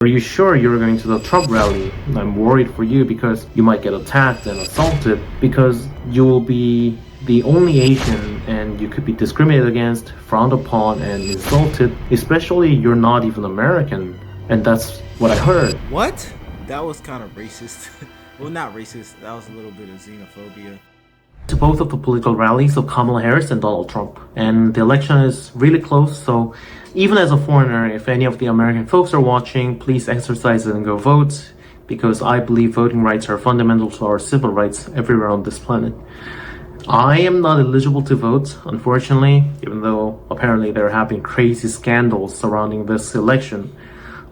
Are you sure you're going to the Trump rally? I'm worried for you because you might get attacked and assaulted because you will be the only Asian and you could be discriminated against, frowned upon, and insulted, especially you're not even American. And that's what I heard. What? That was kind of racist. Well, not racist, that was a little bit of xenophobia. To both of the political rallies of Kamala Harris and Donald Trump. And the election is really close, so even as a foreigner, if any of the American folks are watching, please exercise it and go vote, because I believe voting rights are fundamental to our civil rights everywhere on this planet. I am not eligible to vote, unfortunately, even though apparently there have been crazy scandals surrounding this election,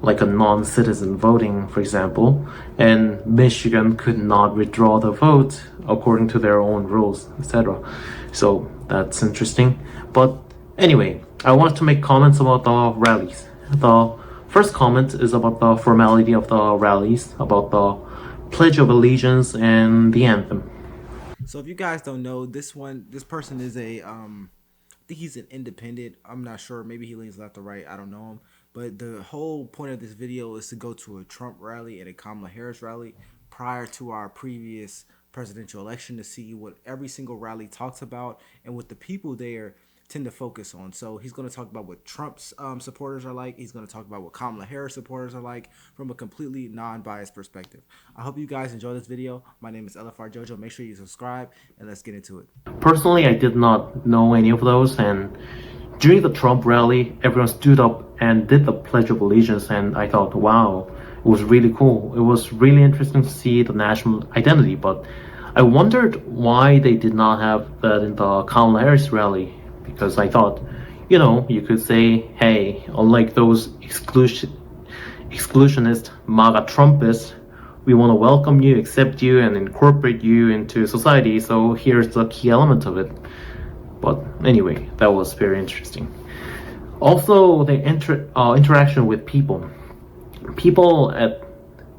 like a non-citizen voting, for example, and Michigan could not withdraw the vote according to their own rules, etc. So that's interesting. But anyway, I wanted to make comments about the rallies. The first comment is about the formality of the rallies, about the Pledge of Allegiance and the anthem. So if you guys don't know, this person is a I think he's an independent. I'm not sure, maybe he leans left or right, I don't know him. But the whole point of this video is to go to a Trump rally and a Kamala Harris rally prior to our previous presidential election to see what every single rally talks about and what the people there tend to focus on. So he's going to talk about what Trump's supporters are like. He's going to talk about what Kamala Harris supporters are like from a completely non-biased perspective. I hope you guys enjoy this video. My name is LFR Jojo. Make sure you subscribe and let's get into it. Personally, I did not know any of those, and during the Trump rally, everyone stood up and did the Pledge of Allegiance, and I thought, wow, it was really cool. It was really interesting to see the national identity, but I wondered why they did not have that in the Kamala Harris rally, because I thought, you could say, hey, unlike those exclusionist MAGA Trumpists, we want to welcome you, accept you, and incorporate you into society, so here's the key element of it. But anyway, that was very interesting. Also, the interaction with people. People at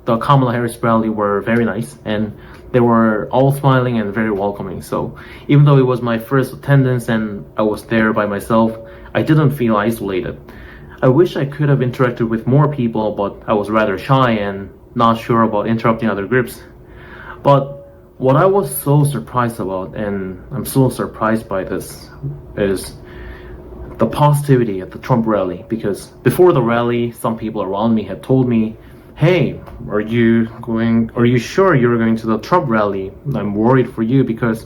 the Kamala Harris rally were very nice, and they were all smiling and very welcoming. So even though it was my first attendance and I was there by myself, I didn't feel isolated. I wish I could have interacted with more people, but I was rather shy and not sure about interrupting other groups. But what I was so surprised about, and I'm so surprised by this, is the positivity at the Trump rally. Because before the rally, some people around me had told me, hey, are you sure you're going to the Trump rally? I'm worried for you because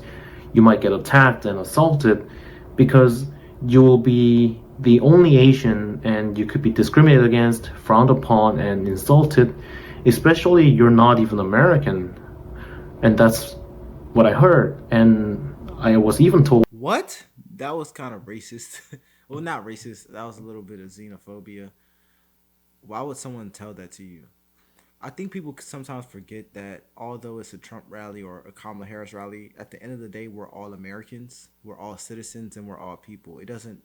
you might get attacked and assaulted because you will be the only Asian and you could be discriminated against, frowned upon, and insulted, especially you're not even American. And that's what I heard. And I was even told, What? That was kind of racist. Well, not racist, that was a little bit of xenophobia. Why would someone tell that to you? I think people sometimes forget that although it's a Trump rally or a Kamala Harris rally, at the end of the day, we're all Americans, we're all citizens, and we're all people. It doesn't...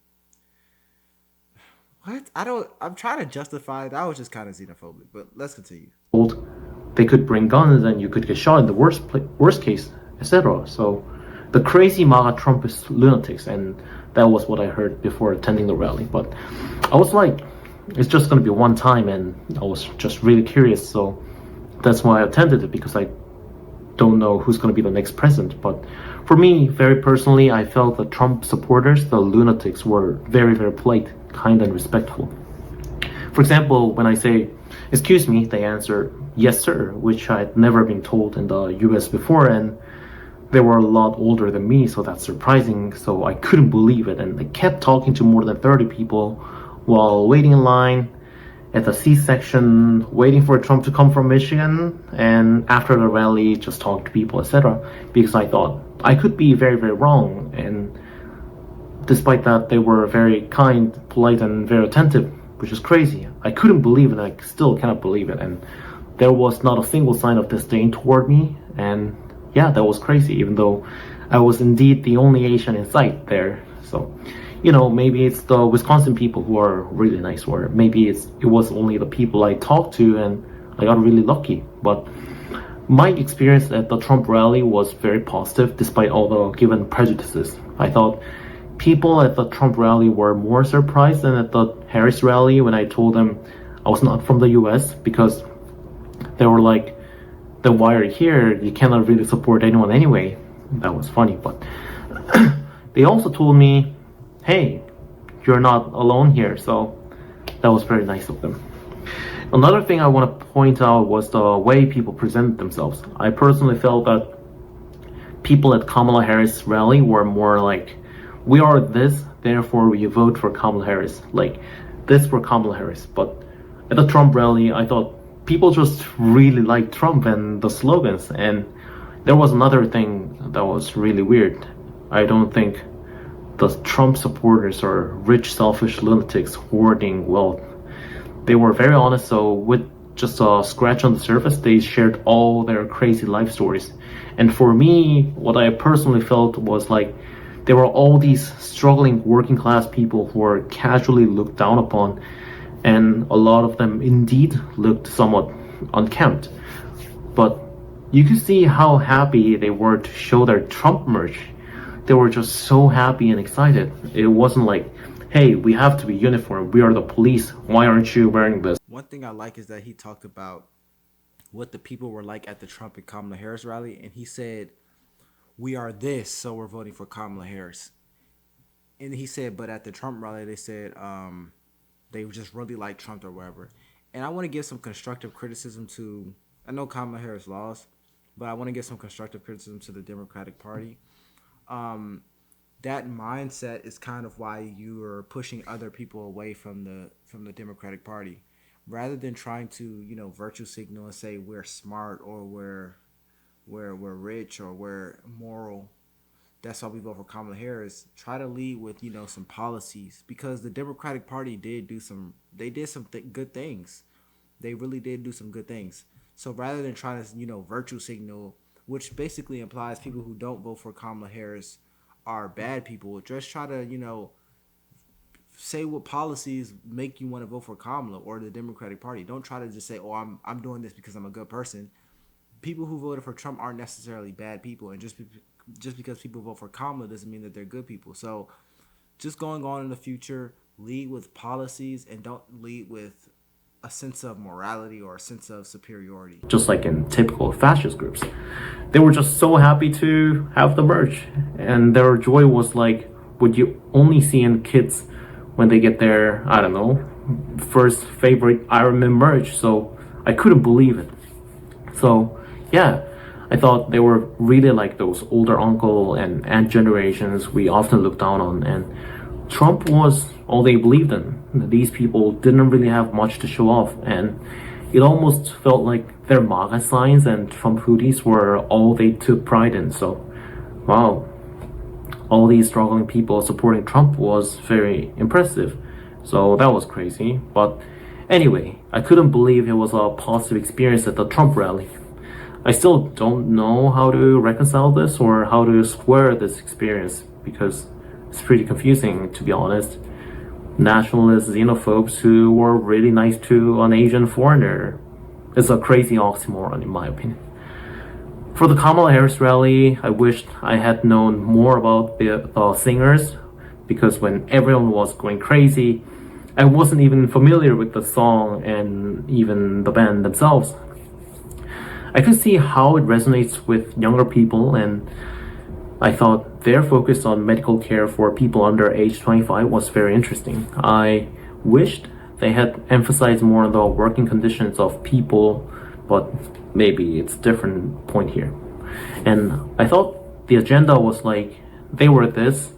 What? I'm trying to justify it. That was just kind of xenophobic, but let's continue. They could bring guns and you could get shot in the worst case, etc. So the crazy MAGA Trumpist lunatics, and that was what I heard before attending the rally. But I was like, it's just going to be one time, and I was just really curious, so that's why I attended it, because I don't know who's going to be the next president. But for me, very personally, I felt the Trump supporters, the lunatics, were very, very polite, kind, and respectful. For example, when I say, excuse me, they answer, yes sir, which I'd never been told in the US before, and they were a lot older than me, so that's surprising, so I couldn't believe it. And I kept talking to more than 30 people while waiting in line at the C-section, waiting for Trump to come from Michigan, and after the rally, just talking to people, etc. Because I thought I could be very, very wrong, and despite that, they were very kind, polite, and very attentive, which is crazy. I couldn't believe it, and I still cannot believe it, and there was not a single sign of disdain toward me, and yeah, that was crazy, even though I was indeed the only Asian in sight there. So, maybe it's the Wisconsin people who are really nice, or maybe it was only the people I talked to and I got really lucky. But my experience at the Trump rally was very positive despite all the given prejudices. I thought people at the Trump rally were more surprised than at the Harris rally when I told them I was not from the US, because they were like, then why are you here? You cannot really support anyone anyway. That was funny, but they also told me, hey, you're not alone here, so that was very nice of them. Another thing I want to point out was the way people presented themselves. I personally felt that people at Kamala Harris rally were more like, we are this, therefore we vote for Kamala Harris. Like, this for Kamala Harris. But at the Trump rally, I thought people just really liked Trump and the slogans. And there was another thing that was really weird. I don't think the Trump supporters are rich, selfish lunatics hoarding wealth. They were very honest, so with just a scratch on the surface, they shared all their crazy life stories. And for me, what I personally felt was like there were all these struggling working class people who were casually looked down upon, and a lot of them indeed looked somewhat unkempt. But you could see how happy they were to show their Trump merch. They were just so happy and excited. It wasn't like, hey, we have to be uniform. We are the police. Why aren't you wearing this? One thing I like is that he talked about what the people were like at the Trump and Kamala Harris rally, and he said, we are this, so we're voting for Kamala Harris. And he said, but at the Trump rally, they said they just really like Trump or whatever. And I want to give some constructive criticism to, I know Kamala Harris lost, but I want to give some constructive criticism to the Democratic Party. That mindset is kind of why you are pushing other people away from the Democratic Party, rather than trying to virtue signal and say we're smart or we're rich or we're moral. That's why we vote for Kamala Harris. Try to lead with some policies, because the Democratic Party did some good things. They really did do some good things. So rather than trying to virtue signal, which basically implies people who don't vote for Kamala Harris are bad people, just try to say what policies make you want to vote for Kamala or the Democratic Party. Don't try to just say, oh, I'm doing this because I'm a good person. People who voted for Trump aren't necessarily bad people, and just because people vote for Kamala doesn't mean that they're good people. So just going on in the future, lead with policies and don't lead with a sense of morality or a sense of superiority. Just like in typical fascist groups, they were just so happy to have the merch, and their joy was like what you only see in kids when they get their, I don't know, first favorite Iron Man merch. So I couldn't believe it. So yeah, I thought they were really like those older uncle and aunt generations we often look down on, and Trump was all they believed in. These people didn't really have much to show off, and it almost felt like their MAGA signs and Trump hoodies were all they took pride in. So, wow, all these struggling people supporting Trump was very impressive. So that was crazy. But anyway, I couldn't believe it was a positive experience at the Trump rally. I still don't know how to reconcile this or how to square this experience, because it's pretty confusing, to be honest. Nationalist xenophobes who were really nice to an Asian foreigner is a crazy oxymoron, in my opinion. For the Kamala Harris rally, I wished I had known more about the singers, because when everyone was going crazy, I wasn't even familiar with the song and even the band themselves. I could see how it resonates with younger people, and I thought their focus on medical care for people under age 25 was very interesting. I wished they had emphasized more on the working conditions of people, but maybe it's a different point here. And I thought the agenda was like, they were this,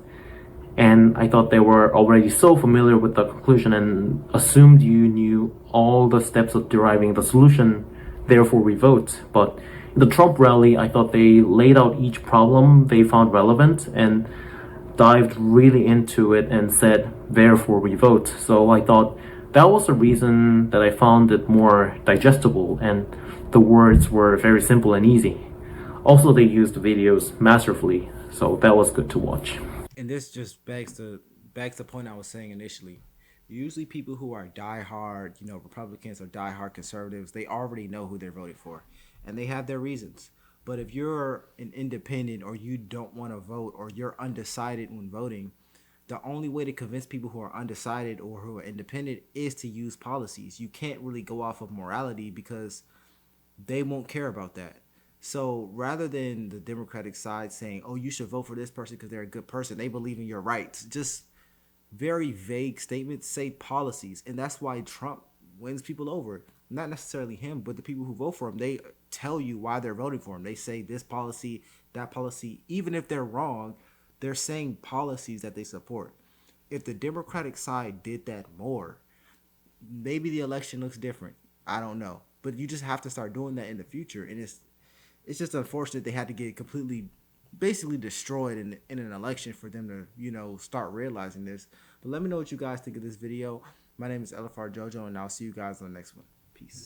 and I thought they were already so familiar with the conclusion and assumed you knew all the steps of deriving the solution, therefore we vote. But in the Trump rally, I thought they laid out each problem they found relevant and dived really into it and said, therefore we vote. So I thought that was the reason that I found it more digestible, and the words were very simple and easy. Also, they used the videos masterfully, so that was good to watch. And this just begs the point I was saying initially. Usually people who are diehard, Republicans or diehard conservatives, they already know who they're voting for, and they have their reasons. But if you're an independent or you don't want to vote or you're undecided when voting, the only way to convince people who are undecided or who are independent is to use policies. You can't really go off of morality because they won't care about that. So rather than the Democratic side saying, "Oh, you should vote for this person because they're a good person, they believe in your rights," just very vague statements, say policies. And that's why Trump wins people over. Not necessarily him, but the people who vote for him. They tell you why they're voting for him. They say this policy, that policy. Even if they're wrong, they're saying policies that they support. If the Democratic side did that more, maybe the election looks different. I don't know. But you just have to start doing that in the future. And it's just unfortunate they had to get completely basically destroyed in an election for them to, start realizing this. But let me know what you guys think of this video. My name is LFR Jojo, and I'll see you guys on the next one. Peace.